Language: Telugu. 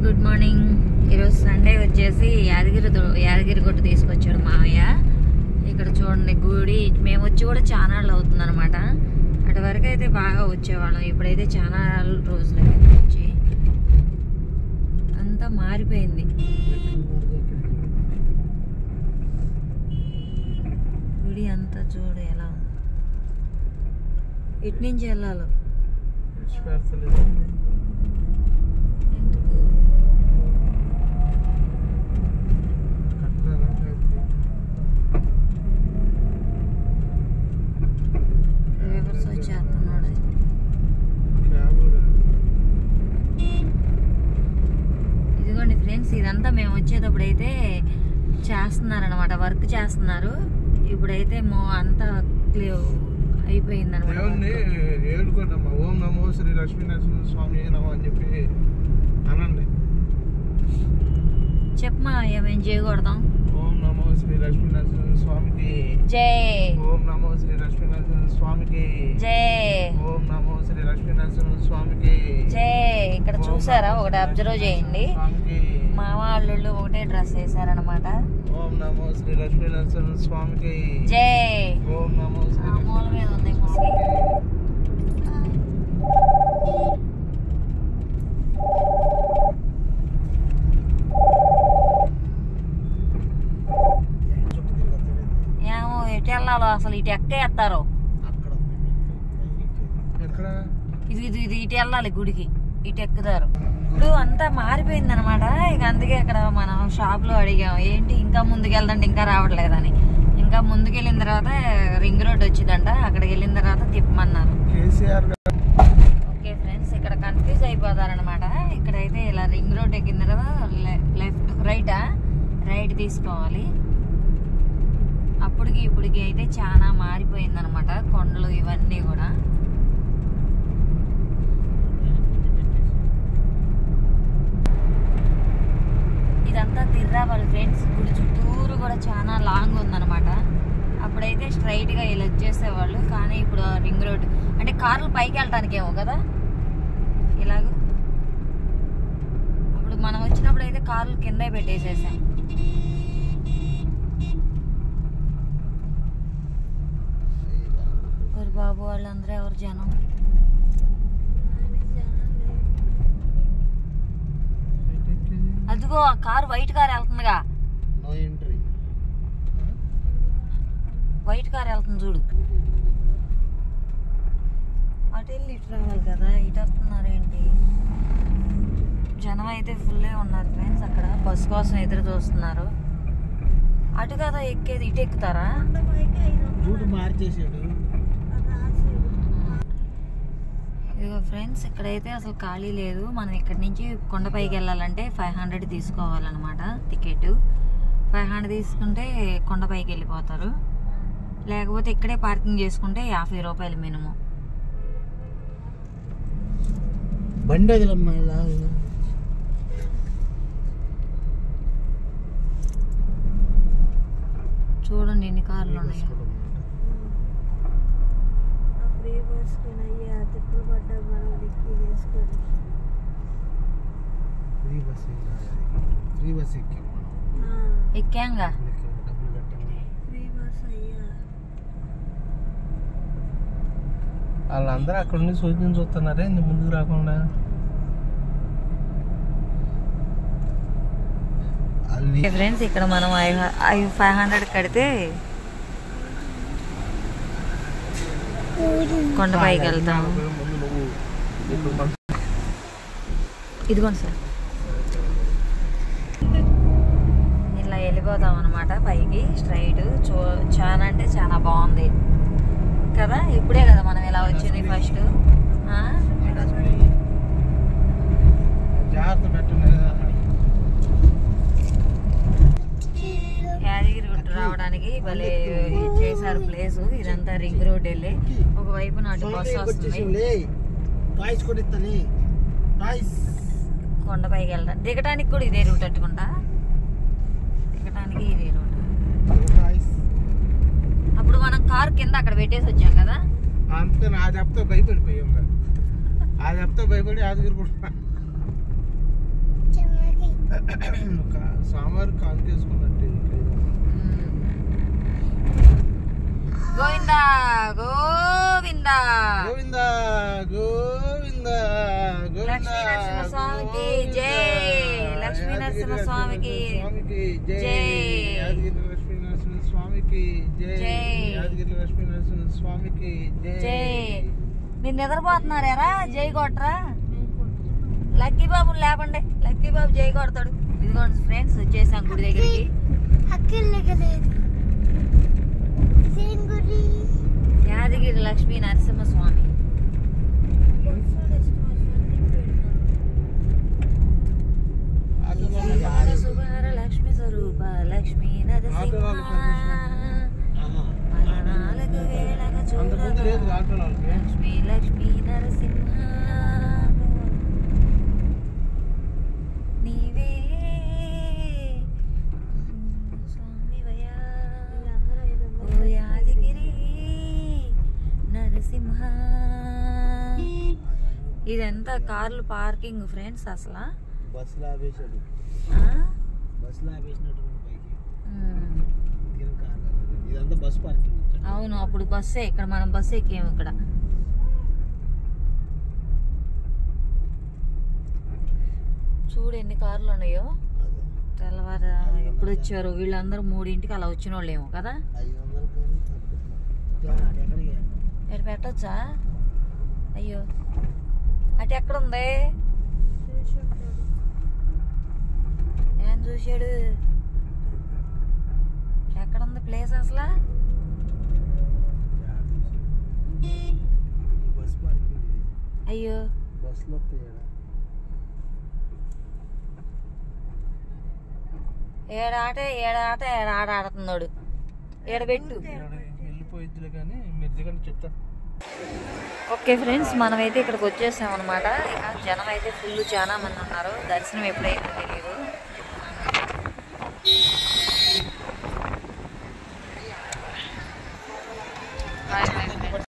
Good morning. ఈరోజు సండే వచ్చేసి యాదగిరిగుట్ట తీసుకొచ్చాడు మావయ్య. ఇక్కడ చూడండి గుడి, మేము వచ్చి కూడా చాలా రోజులు అవుతుంది అనమాట. అటు వరకు అయితే బాగా వచ్చేవాళ్ళం, ఇప్పుడైతే చాలా రోజులు వచ్చి అంతా మారిపోయింది. గుడి అంతా చూడు ఎలా ఉంది. ఇటు నుంచి వెళ్ళాలి. ఇదిగోండి ఫ్రెండ్స్, ఇదంతా మేము వచ్చేటప్పుడు అయితే చేస్తున్నారనమాట, వర్క్ చేస్తున్నారు. ఇప్పుడైతే అంతా అయిపోయింది అనమాట. ఓం నమో శ్రీ లక్ష్మీనరసింహ స్వామి నమో అని చెప్పి అనండి. చెప్పమా, మేము చేయకూడదాం. ఓం నమో శ్రీ లక్ష్మీనరసింహ స్వామికి జై. ఓం నమో శ్రీ లక్ష్మీనరసింహ స్వామికి జై. ఓం నమో శ్రీ లక్ష్మీనరసింహ స్వామికి జై. ఇక్కడ చూసారా, ఒకటి అబ్జర్వ్ చేయండి, మా వాళ్ళు ఒకటే డ్రెస్ వేసారనమాట. ఓం నమో శ్రీ లక్ష్మీనరసింహ స్వామికి జై. ఓం నమో శ్రీ మూల మీద ఉంది ముస్లిం. ఏమో ఎటు వెళ్ళాలో అసలు, ఇటు ఎక్కేస్తారు. ఇది ఇది ఇది ఇటు వెళ్ళాలి గుడికి, ఇటు ఎక్కుతారు. ఇప్పుడు అంతా మారిపోయింది అనమాట. ఇక అందుకే అక్కడ మనం షాప్ లో అడిగాం, ఏంటి ఇంకా ముందుకు వెళ్దంటే ఇంకా రావట్లేదని. ఇంకా ముందుకెళ్ళిన తర్వాత రింగ్ రోడ్ వచ్చిందంట, అక్కడికి వెళ్ళిన తర్వాత తిప్పమన్నారు. ఓకే ఫ్రెండ్స్, ఇక్కడ కన్ఫ్యూజ్ అయిపోతారనమాట. ఇక్కడైతే ఇలా రింగ్ రోడ్ ఎక్కిన తర్వాత లెఫ్ట్ రైట్ తీసుకోవాలి. అప్పటికి ఇప్పటికి అయితే చాలా మారిపోయింది అనమాట, కొండలు ఇవన్నీ కూడా. ఇదంతా తిర్రావాలి ఫ్రెండ్స్. గుడి చుట్టూరు కూడా చాలా లాంగ్ ఉందన్నమాట. అప్పుడైతే స్ట్రైట్ గా ఇలా వచ్చేసేవాళ్ళు, కానీ ఇప్పుడు రింగ్ రోడ్ అంటే కార్లు పైకి వెళ్ళటానికేమో కదా ఇలాగ. అప్పుడు మనం వచ్చినప్పుడు అయితే కార్లు కిందే పెట్టేసేసాం. ఎవరు బాబు వాళ్ళందరూ, ఎవరు జనం. అదిగో ఆ కారు, వైట్ కార్ వెళ్తుందిగా, వైట్ కార్ వెళ్తుంది చూడు. అటు వెళ్ళి ఇటు రావాలి కదా, ఇటు వస్తున్నారు ఏంటి. జనం అయితే ఫుల్లే ఉన్నారు ఫ్రెండ్స్. అక్కడ బస్సు కోసం ఎదురు చూస్తున్నారు. అటు కదా ఎక్కేది, ఇటు ఎక్కుతారా? ఇదిగో ఫ్రెండ్స్, ఇక్కడైతే అసలు ఖాళీ లేదు. మనం ఇక్కడ నుంచి కొండపైకి వెళ్ళాలంటే 500 తీసుకోవాలన్నమాట టికెట్. 500 తీసుకుంటే కొండపైకి వెళ్ళిపోతారు. లేకపోతే ఇక్కడే పార్కింగ్ చేసుకుంటే 50 రూపాయలు మినిమం. చూడండి ఎన్ని కార్లు ఉన్నాయి. ఎక్కాంగా. వాళ్ళందరూ అక్కడ నుండి సూచన చూస్తున్నారే ముందుకు రాకుండా. ఫ్రెండ్స్, ఇక్కడ మనం 500 కడితే కొండపైకి వెళ్తాం. ఇదిగోండి సార్, ఇలా వెళ్ళిపోతాం అనమాట పైకి స్ట్రైట్. చాలా అంటే చాలా బాగుంది కదా. ఇప్పుడే కదా మనం ఇలా వచ్చింది ఫస్ట్. యాదగిరిగుట్ట రావడానికి భలే చేశారు ప్లేస్. ఇదంతా రింగ్ రోడ్ వెళ్ళి ఒకవైపు అటు బస్సు వస్తుంది. కొండపైకి వెళ్ళడం, దిగటానికి కూడా ఇదే రూట్, అట్టుకుంటా దిగటానికి ఇదే రూట్. అప్పుడు మనం కారు కింద అక్కడ పెట్టేసి వచ్చాం కదా. అందుకని ఆ చెప్తా భయపడిపోయాం. ఆ చెప్తా భయపడి యాదగిరిగుట్ట సాంబార్ కాంకేసుకున్నట్టు గోవిందా గోవిందా గోవిందా గోవిందా లక్ష్మీ నరసింహస్వామికి జై లక్ష్మీ నరసింహస్వామికి జై యాదగిరి లక్ష్మీ నరసింహస్వామికి జై యాదగిరి లక్ష్మీ నరసింహస్వామికి జై. మీరు నిద్రపోతున్నారా? జై కొట్టరా? లక్కీ బాబుని లేపండి, లక్కీ బాబు జై కొడతాడు. ఇదిగోండి ఫ్రెండ్స్, వచ్చేసాం గుడి దగ్గరికి. యాదగిరి లక్ష్మీ నరసింహస్వామి. శుభార లక్ష్మి స్వరూప లక్ష్మీ నరసింహ నాలుగు వేళగా చూడ లక్ష్మీ లక్ష్మీ నరసింహ నీవే స్వామివయా ఓ యాదగిరి నరసింహ. ఇదంతా కార్లు పార్కింగ్ ఫ్రెండ్స్. అసలు బస్సులో ఆపేసాడు, బస్సులో ఆపేసినట్టు పైకి. ఇదంతా బస్ పార్కింగ్. అవును, అప్పుడు బస్సే. ఇక్కడ మనం బస్సు ఎక్కాము. ఇక్కడ చూడు ఎన్ని కార్లు ఉన్నాయో. తెల్లవారు ఎప్పుడు వచ్చారు వీళ్ళందరూ? 3ంటికి అలా వచ్చిన వాళ్ళేమో కదా. ఎటు పెట్టొచ్చా? అయ్యో, అటు ఎక్కడుంది? ఏం చూసాడు? ఎక్కడుంది ప్లేస్ అసలు? అయ్యో, ఏడాట ఏడాట ఏడాట ఆడుతున్నాడు. ఏడబెట్టు. వెళ్ళిపోయిద్దిలే కానీ మీరు దిగండి చెప్తా. ఓకే ఫ్రెండ్స్, మనమైతే ఇక్కడికి వచ్చేసాం అనమాట. ఇక జనం అయితే ఫుల్ చాలా మంది ఉన్నారు. దర్శనం ఎప్పుడైతే తెలియదు.